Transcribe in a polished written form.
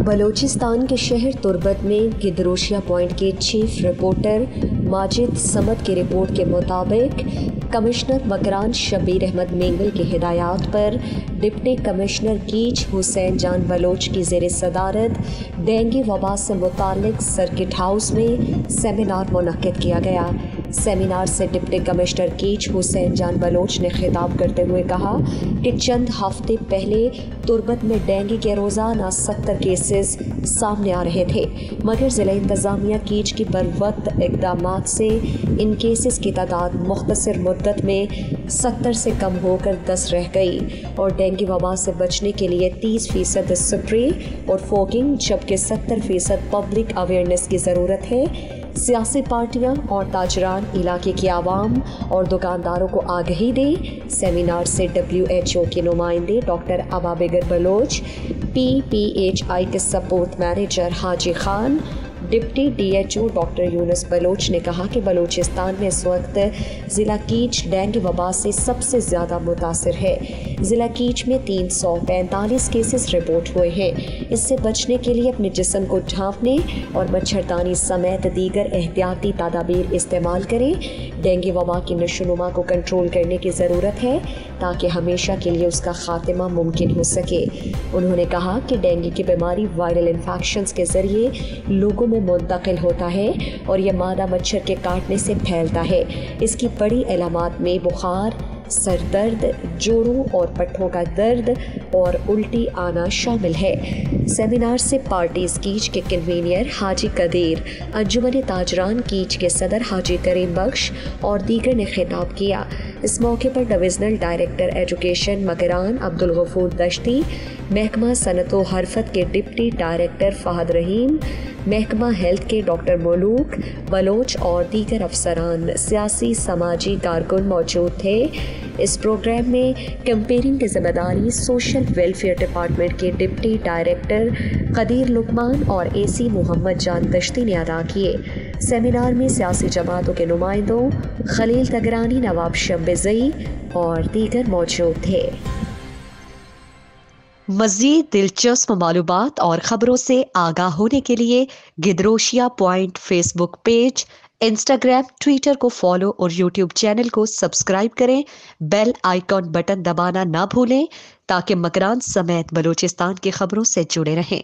बलूचिस्तान के शहर तुर्बत में गिदरोशिया पॉइंट के चीफ रिपोर्टर माजिद समद की रिपोर्ट के मुताबिक कमिश्नर मकरान शबीर अहमद मेंगल की हिदायत पर डिप्टी कमिश्नर कीच हुसैन जान बलोच की ज़ेर सदारत डेंगू वबा से मुतालिक सर्किट हाउस में सेमिनार मुनक्किद किया गया। सेमिनार से डिप्टी कमिश्नर कीच हुसैन जान बलोच ने खिताब करते हुए कहा कि चंद हफ्ते पहले तुर्बत में डेंगू के रोज़ाना 70 केसेस सामने आ रहे थे, मगर ज़िला इंतज़ामिया कीच की बरवक्त इक़दामात से इन केसेस की तादाद मुख्तसर मुद्दत में 70 से कम होकर 10 रह गई और डेंगू वबा से बचने के लिए 30% स्प्रे और फोगिंग जबकि 70% पब्लिक अवेयरनेस की ज़रूरत है। सियासी पार्टियां और ताजरान इलाके की आवाम और दुकानदारों को आगाही दें। सेमिनार से WHO के नुमाइंदे डॉक्टर अबाबेगर बलोच, PPHI के support manager Haji Khan, deputy DHO doctor Younus Baloch ने कहा कि बलूचिस्तान में इस वक्त ज़िला कीच डेंगू वबा से सबसे ज़्यादा मुतासर है। ज़िला कीच में 345 केसेस रिपोर्ट हुए हैं। इससे बचने के लिए अपने जिस्म को ढांपने और मच्छरदानी समेत दीगर एहतियाती तदाबीर इस्तेमाल करें। डेंगू वबा की नशोनुमा को कंट्रोल करने की ज़रूरत है ताकि हमेशा के लिए उसका खात्मा मुमकिन हो सके। उन्होंने कहा कि डेंगू की बीमारी वायरल इन्फेक्शंस के ज़रिए लोगों में मुंतकिल होता है और यह मादा मच्छर के काटने से फैलता है। इसकी बड़ी अलामात में बुखार, सर दर्द, जोड़ों और पट्ठों का दर्द और उल्टी आना शामिल है। सेमिनार से पार्टीज कीच के कन्वीनियर हाजी कदीर, अंजुमन ताजरान कीच के सदर हाजी करीम बख्श और दीगर ने खिताब किया। इस मौके पर divisional director education Makran Abdul Ghafoor Dashti, महकमा सनत व हरफत के डिप्टी डायरेक्टर फहद रहीम, महकमा हेल्थ के डॉक्टर मलूक बलोच और दीगर अफसरान, सियासी समाजी कारकुन मौजूद थे। इस प्रोग्राम में कैंपेनिंग की जिम्मेदारी सोशल वेलफेयर डिपार्टमेंट के डिप्टी डायरेक्टर कदीर लुकमान और AC मोहम्मद जान दश्ती ने अदा किए। सेमिनार में सियासी जमातों के नुमाइंदों खलील तगरानी, नवाब शम्बेज़ई और दीगर मौजूद थे। मज़ीद दिलचस्प मालूमात और ख़बरों से आगाह होने के लिए Gidrosia point Facebook page, Instagram, Twitter को फॉलो और यूट्यूब चैनल को सब्सक्राइब करें। बेल आइकॉन बटन दबाना ना भूलें ताकि मकरान समेत बलूचिस्तान की खबरों से जुड़े रहें।